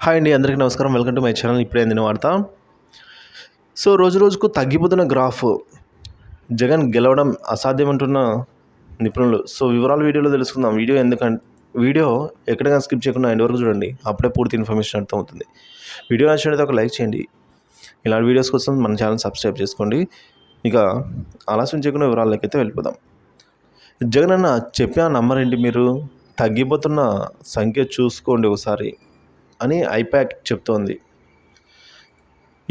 Hi అండి, అందరికీ నమస్కారం. Welcome to my channel. ఇప్పుడే అందిన వార్త. సో రోజు రోజుకు తగ్గిపోతున్న గ్రాఫ్, జగన్ గెలవడం అసాధ్యమంటున్న నిపుణులు. సో వివరాలు వీడియోలో తెలుసుకుందాం. వీడియో ఎక్కడైనా స్కిప్ చేయకుండా ఎండ్ వరకు చూడండి. అప్పుడే పూర్తి ఇన్ఫర్మేషన్ అర్థమవుతుంది. వీడియో నచ్చినట్లయితే ఒక లైక్ చేయండి. ఇలాంటి వీడియోస్ కోసం మన ఛానల్ సబ్స్క్రైబ్ చేసుకోండి. ఇక ఆలస్యం చేయకుండా వివరాలకి అయితే వెళ్ళిపోదాం. జగన్ అన్న చెప్పిన నమ్మరేంటి మీరు? తగ్గిపోతున్న సంఖ్య చూసుకోండి ఒకసారి అని ఐపాక్ చెప్తోంది.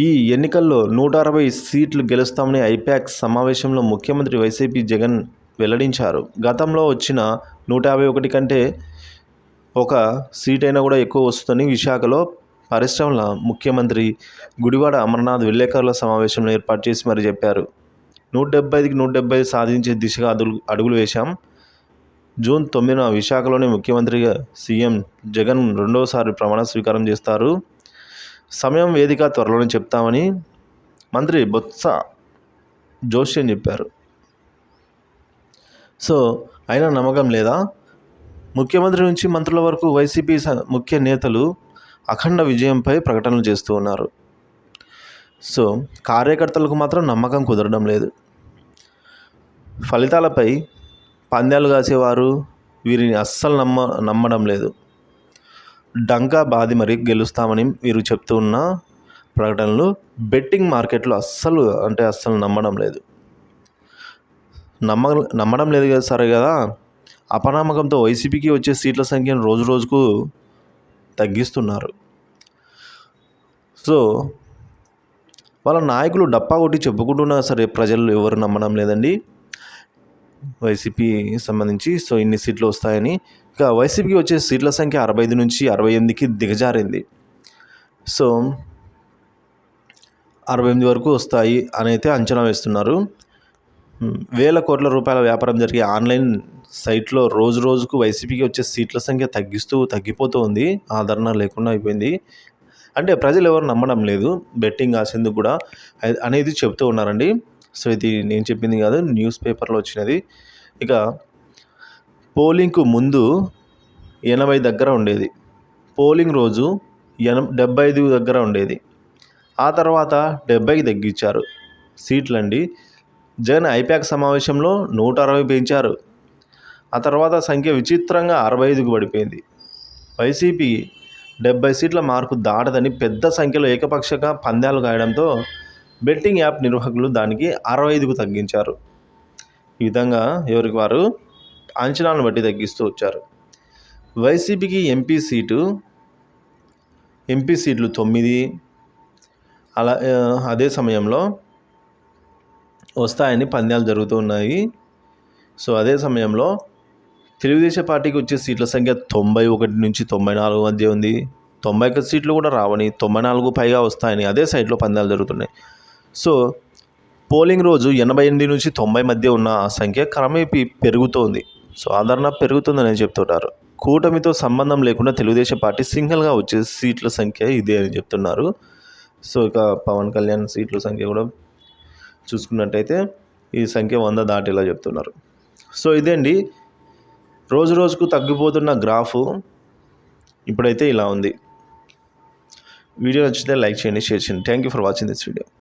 ఈ ఎన్నికల్లో 160 సీట్లు గెలుస్తామని ఐపాక్ సమావేశంలో ముఖ్యమంత్రి వైసీపీ జగన్ వెల్లడించారు. గతంలో వచ్చిన 151 కంటే ఒక సీట్ అయినా కూడా ఎక్కువ వస్తుందని విశాఖలో పరిశ్రమల ముఖ్యమంత్రి గుడివాడ అమర్నాథ్ విలేకరుల సమావేశంలో ఏర్పాటు చేసి మరి చెప్పారు. 175కి 175 సాధించే దిశగా అడుగులు వేశాం. జూన్ 9న విశాఖలోని ముఖ్యమంత్రిగా సీఎం జగన్ రెండోసారి ప్రమాణ స్వీకారం చేస్తారు. సమయం వేదిక త్వరలోనే చెప్తామని మంత్రి బొత్స జోస్యం చెప్పారు. సో అయినా నమ్మకం లేదా? ముఖ్యమంత్రి నుంచి మంత్రుల వరకు వైసీపీ ముఖ్య నేతలు అఖండ విజయంపై ప్రకటనలు చేస్తూ ఉన్నారు. సో కార్యకర్తలకు మాత్రం నమ్మకం కుదరడం లేదు. ఫలితాలపై పందాలు కాసేవారు వీరిని అస్సలు నమ్మడం లేదు. డంకా బాది మరి గెలుస్తామని వీరు చెప్తున్న ప్రకటనలు బెట్టింగ్ మార్కెట్లో అస్సలు నమ్మడం లేదు. నమ్మడం లేదు కదా, సరే కదా. అపనమ్మకంతో వైసీపీకి వచ్చే సీట్ల సంఖ్యను రోజు రోజుకు తగ్గిస్తున్నారు. సో వాళ్ళ నాయకులు డప్పా కొట్టి చెప్పుకుంటున్నా సరే ప్రజలు ఎవరు నమ్మడం లేదండి వైసీపీ సంబంధించి. సో ఇన్ని సీట్లు వస్తాయని. ఇక వైసీపీకి వచ్చే సీట్ల సంఖ్య 65 నుంచి 68కి దిగజారింది. సో 68 వరకు వస్తాయి అని అయితే అంచనా వేస్తున్నారు. వేల కోట్ల రూపాయల వ్యాపారం జరిగే ఆన్లైన్ సైట్లో రోజు రోజుకు వైసీపీకి వచ్చే సీట్ల సంఖ్య తగ్గిపోతూ ఉంది. ఆదరణ లేకుండా అయిపోయింది. అంటే ప్రజలు ఎవరు నమ్మడం లేదు, బెట్టింగ్ ఆసేందుకు కూడా అనేది చెప్తూ ఉన్నారండి. సో ఇది నేను చెప్పింది కాదు, న్యూస్ పేపర్లో వచ్చినది. ఇక పోలింగ్కు ముందు 80 దగ్గర ఉండేది, పోలింగ్ రోజు 75 దగ్గర ఉండేది. ఆ తర్వాత 70కి తగ్గించారు సీట్లండి. జగన్ ఐపాక్ సమావేశంలో 160 పెంచారు. ఆ తర్వాత సంఖ్య విచిత్రంగా 65కు పడిపోయింది. వైసీపీ 70 సీట్ల మార్కు దాటదని పెద్ద సంఖ్యలో ఏకపక్షంగా పందాలు కాయడంతో బెట్టింగ్ యాప్ నిర్వాహకులు దానికి 65కు తగ్గించారు. ఈ విధంగా ఎవరికి వారు అంచనాలను బట్టి తగ్గిస్తూ వచ్చారు. వైసీపీకి ఎంపీ సీట్లు 9 అలా అదే సమయంలో వస్తాయని పందాలు జరుగుతూ ఉన్నాయి. సో అదే సమయంలో తెలుగుదేశం పార్టీకి వచ్చే సీట్ల సంఖ్య 91 నుంచి 94 మధ్య ఉంది. 91 సీట్లు కూడా రావని 94 పైగా వస్తాయని అదే సైట్లో పందాలు జరుగుతున్నాయి. సో పోలింగ్ రోజు 88 నుంచి 90 మధ్య ఉన్న ఆ సంఖ్య క్రమేపీ పెరుగుతోంది. సో ఆదరణ పెరుగుతుందని చెప్తున్నారు. కూటమితో సంబంధం లేకుండా తెలుగుదేశం పార్టీ సింగిల్గా వచ్చే సీట్ల సంఖ్య ఇదే అని చెప్తున్నారు. సో ఇక పవన్ కళ్యాణ్ సీట్ల సంఖ్య కూడా చూసుకున్నట్టయితే ఈ సంఖ్య 100 దాటేలా చెప్తున్నారు. సో ఇదే అండి రోజు రోజుకు తగ్గిపోతున్న గ్రాఫ్ ఇప్పుడైతే ఇలా ఉంది. వీడియో నచ్చితే లైక్ చేయండి, షేర్ చేయండి. Thank you for watching this video.